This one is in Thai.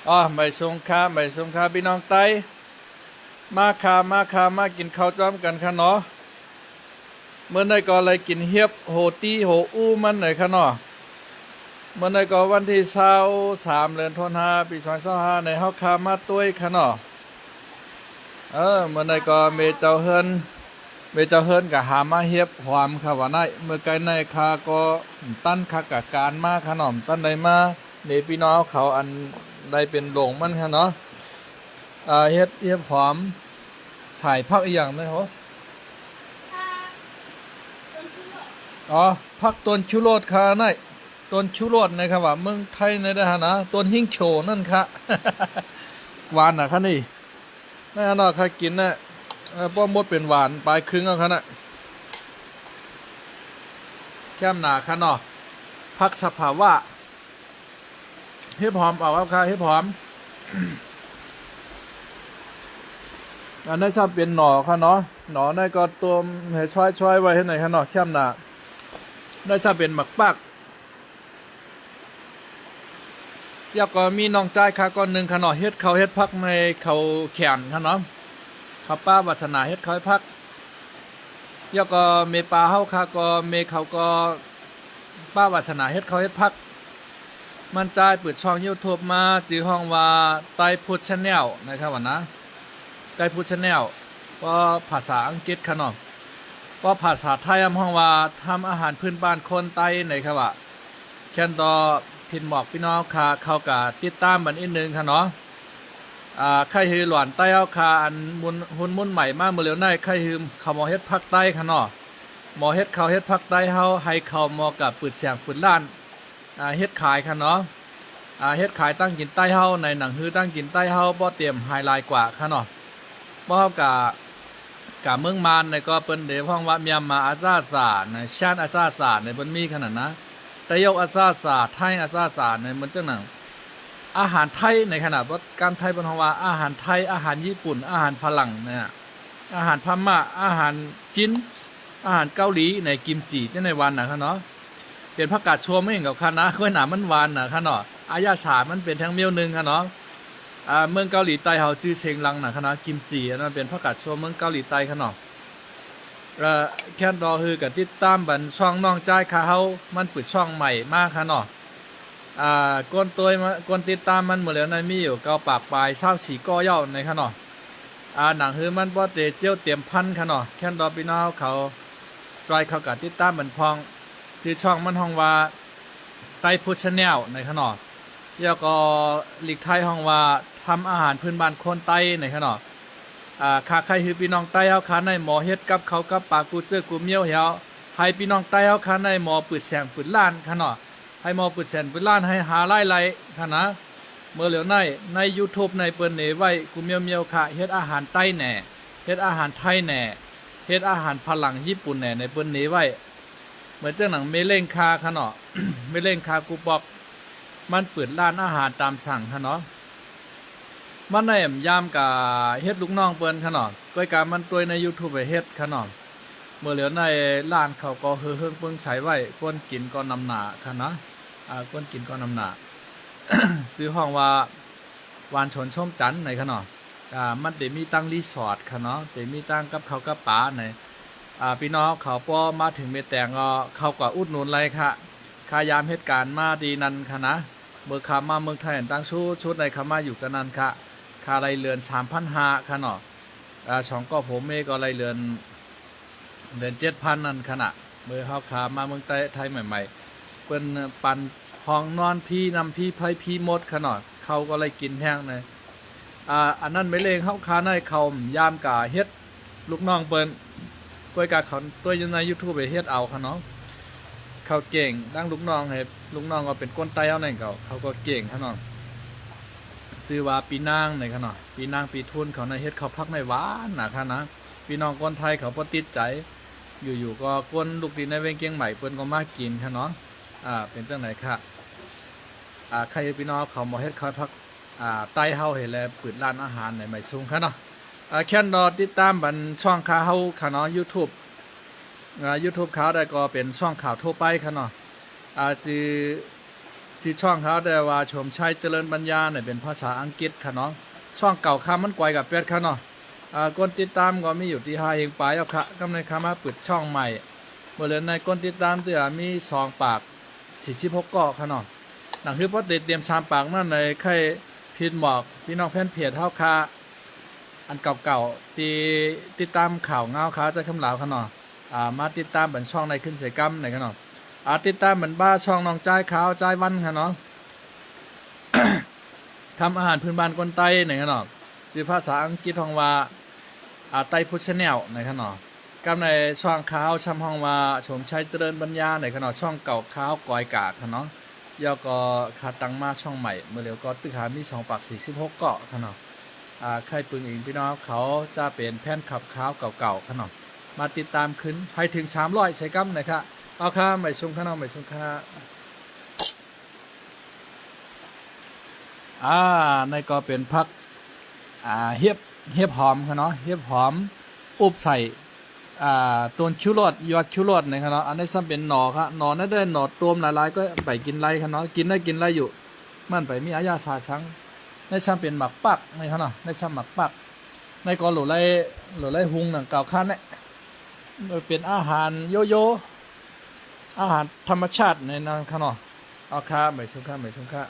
อ๋อไม่สงค่าไม่สงค่าพี่น้องไต้มากินข้าวจ้อมกันค่ะเนาะเมื่อในก็อะไรกินเฮียบโหตีโหอู้มันหน่อยค่ะเนาะเมื่อในก็วันที่23 เดือนธันวาคมปี 2025ในเฮาคามาตุ้ยค่ะเนาะเมื่อในก็เมเจ้าเฮิรนกับหามาเฮียบความค่ะว่าในเมื่อไกลในคาก็ตั้นคากะการมาค่ะเนาะตั้นใดมาในพี่น้องเขาอันใดเป็นหลงมันค่ะเนาะเฮ็ดหอมฉายพักอีกอย่างนะเหรออ๋อพักต้นชูโรดค่ะนั่นต้นชูโรดนะครับว่าเมืองไทยในนะฮะนะต้นหิ้งโฉนั่นค่ะหวานนะค่ะนี่น่าเนาะค่ะกินนะป้อมมดเป็นหวานปลายครึ่งเอาค่ะนะแก้มหนาค่ะเนาะพักสภาวะเฮ็ดหอมเอาครับค่ะเฮ็ดหอมอันนั้นชอบเป็นหน่อค่ะเนาะหน่อนั่นก็ตัวให้ช่อยไว้ให้ไหนค่ะเนาะแก้มหนาได้ชอบเป็นหมักปัก ยาก็มีน้องใจค่ะก่อนหนึ่งขนอเฮ็ดเขาเฮ็ดพักในเขาแขนค่ะเนาะเขาป้าวัฒนาเฮ็ดเขาพักยาก็เมปลาเฮาค่ะก็เมเขาก็ป้าวัฒนาเฮ็ดเขาเฮ็ดพักมันใจเปิดช่อง YouTube มาจื่อห้องว่าไต้พุทธ Channel นะครับว่านะไต้พุทธ Channel ก็ภาษาอังกฤษค่ะเนาะก็ภาษาไทยห้องว่าทำอาหารพื้นบ้านคนไต้นะครับว่าแค่นต่อพินหมอกพี่น้องค่ะเขากะติดตามบันอีกนึงค่ะเนาะใครฮือหลวนใต้เอาคาอันมุนหุ่นมุ่นใหม่มาเมื่อเร็วในใครฮือเขาหมอเฮ็ดภาคใต้ค่ะเนาะหมอเฮ็ดเขาเฮ็ดภาคใต้เฮาให้เขาหมอกับปืดเสียงปืดล้านเฮ็ดขายค่ะเนาะเฮ็ดขายตั้งกินใต้เฮาในหนังฮือตั้งกินใต้เฮาบ่เตรียมไฮไลท์กว่าค่ะเนาะบ่เฮากะเมืองมานในก็เปิ้นเด้พ้องว่าเมียมาอาซาสาในชาติอาซาสาในเปิ้นมีขนาดนะแต่ยกอาซาสาไทยอาซาสาในมันจังหนังอาหารไทยในขนาดว่าการไทยเป็นว่าอาหารไทยอาหารญี่ปุ่นอาหารฝรั่งเนี่ยอาหารพม่าอาหารจีนอาหารเกาหลีในกิมจิจะในวันนะครับเนาะเป็นผักกาดชัวไม่เห็นกับคณะข้อยหนามันหวานนะครับเนาะอายาฉามันเป็นทั้งเมียวนึงครับเนาะเมืองเกาหลีใต้เฮาชื่อเชงลังนะครับเนาะกิมจินั่นเป็นผักกาดชัวเมืองเกาหลีใต้ครับเนาะแค่รอคือกับติดตามบันช่องน้องใจค่ะเฮามันเปิดช่องใหม่มากครับเนาะก้นตัวก้นติดตามมันหมดแล้วในมีอยู่เกาปากปลาย24ก้อเย่าในขนาดหนังคือมันบ่เตเจียวเตรียมพันขนาดแค่ดอพี่น้องเขาจอยเขากับติดตามเหมือนพองชื่อช่องมันห้องว่าไต้พุทธ Channel ในขนาดแล้วก็หลีกไทยห้องว่าทำอาหารพื้นบ้านคนไต้ในขนาดขาใครคือพี่น้องไต้เฮาขาในหมอเฮ็ดกับเขากับปากูเจอกูเมียวเหี่ยวให้พี่น้องไต้เฮาขาในหมอปืดแสงปืดล้านขนาดให้มอปืดแสนปืดล้านให้หาไล่ไล่ค่ะนะเมื่อเหลียวใน YouTube ในเปิ้นเนไว้กูเมียวค่ะเฮ็ดอาหารใต้แหน่เฮ็ดอาหารไทยแหน่เฮ็ดอาหารฝรั่งญี่ปุ่นแหน่ในเปิ้นเนไว้เหมือนเจ้าหนังเมเล่งคาค่ะเนาะ เมเล่งคากูบอกมันเปิดร้านอาหารตามสั่งค่ะเนาะมันในยามกะเฮ็ดลูกน้องเปิ้นค่ะเนาะก้อยกามันตัวใน YouTube ไปเฮ็ดค่ะเนาะเมื่อเหลียวในร้านเขาก็เฮืองเพิ่งใช้ไว้ก้นกินก็นำหนาค่ะนะก้นกินก็นำหนา ซื้อห้องว่าวานชนชมจันในค่ะเนาะมันเดมีตั้งรีสอร์ทค่ะเนาะเดมีตั้งกับเขากับป๋าในพี่น้องเขาพอมาถึงเมแตงก็เขาก็อุดหนุนไรค่ะขายามเหตุการณ์มาดีนันค่ะนะเมื่อขามาเมืองไทยตั้งชุดในขามาอยู่กันนันค่ะค่าไรเรือน3,500ค่ะเนาะช่องก็ผมเมก็ไรเรือน7,000นั่นขณะเมื่อเขาขามาเมืองไทยใหม่ๆเป็นปันห้องนอนพี่นำพี่ไพ่พี่มดขนาดเขาก็เลยกินแห้งเลยอันนั้นไม่เลงเขาขาในเขายามกาเฮ็ดลูกน้องเปิ้นก้อยกาเขาตัวยังใน YouTube ไปเฮ็ดเอาค่ะเนาะเขาเก่งดังลูกน้องให้ลูกน้องก็เป็นก้นไตเอาในเขาก็เก่งค่ะเนาะซื้อว่าปีนางในค่ะเนาะปีนางปีทุนเขาในเฮ็ดเขาพักในหวานนะคะนะพี่น้องคนไทยเขาพอติดใจอยู่ๆก็ก้นลูกดินในเวงเกียงใหม่เปิ้นก็มากินค่ะเนาะเป็นจังไหนค่ะใครพี่น้องเขามาเฮ็ดเขาพักใต้เฮาเห็นแล้วปิดร้านอาหารในใหม่สูงค่ะเนาะแค่นรอติดตามบันช่องข่าวเฮาค่ะเนาะ YouTube ข่าวได้ก็เป็นช่องข่าวทั่วไปค่ะเนาะ ที่ช่องเขาได้ว่าชมชัยเจริญปัญญาเนี่ยเป็นภาษาอังกฤษค่ะน้องช่องเก่าคำมันไกวกับเป็ดค่ะเนาะคนติดตามก็มีอยู่ที่5เองปลายเอาค่ะกำในคำมาเปิดช่องใหม่บริเวณในคนติดตามเตือมี2 ปาก46เกาะค่ะเนาะหนังคือพอติดเตรียม3 ปากนั่นเลยใครพินบอกพี่น้องแฟนเพจเท่าค่ะอันเก่าๆที่ติดตามข่าวเงาค้าจะคำเหลาค่ะเนาะมาติดตามบันช่องในขึ้นเสกรรมในค่ะเนาะติดตามเหมือนบ้าช่องน้องจ้ายขาวจ้ายวันค่ะเนาะ ทำอาหารพื้นบ้านคนไต้ในค่ะเนาะชื่อภาษาอังกฤษห้องว่าไต้พุทธแนลในค่ะเนาะกับในช่องขาวชำห้องว่าชมชัยเจริญปัญญาในค่ะเนาะช่องเก่าขาวกอยกาค่ะเนาะย่อก็ขาตังมาช่องใหม่เมื่อเร็วก็ตึกหามี2 ปาก46เกาะค่ะเนาะใครปึงอิงพี่น้องเขาจะเป็นแผ่นขับขาวเก่าๆค่ะเนาะมาติดตามขึ้นให้ถึง300ใส่กัมนะครับเอาค่ะไม่ชมค่ะเนาะไม่ชมค่ะในก็เป็นพักเห็บหอมค่ะเนาะเห็บหอมอุบใส่ต้นชูรสยอดชูรสนะครับเนาะอันนี้ซ้ำเป็นหน่อครับหน่อนั่นได้หน่อต้มหลายๆก็ไปกินไรครับเนาะกินได้กินไรอยู่มันไปมีอายาสาชังในซ้ำเป็นหมักปักนะครับเนาะในซ้ำหมักปักในก็หลุไรหุงหนังเก่าขั้นเนี่ยเป็นอาหารโยโย่อาหารธรรมชาติในนั้นครับเนาะเอาค่าไม่ชุ่มค่า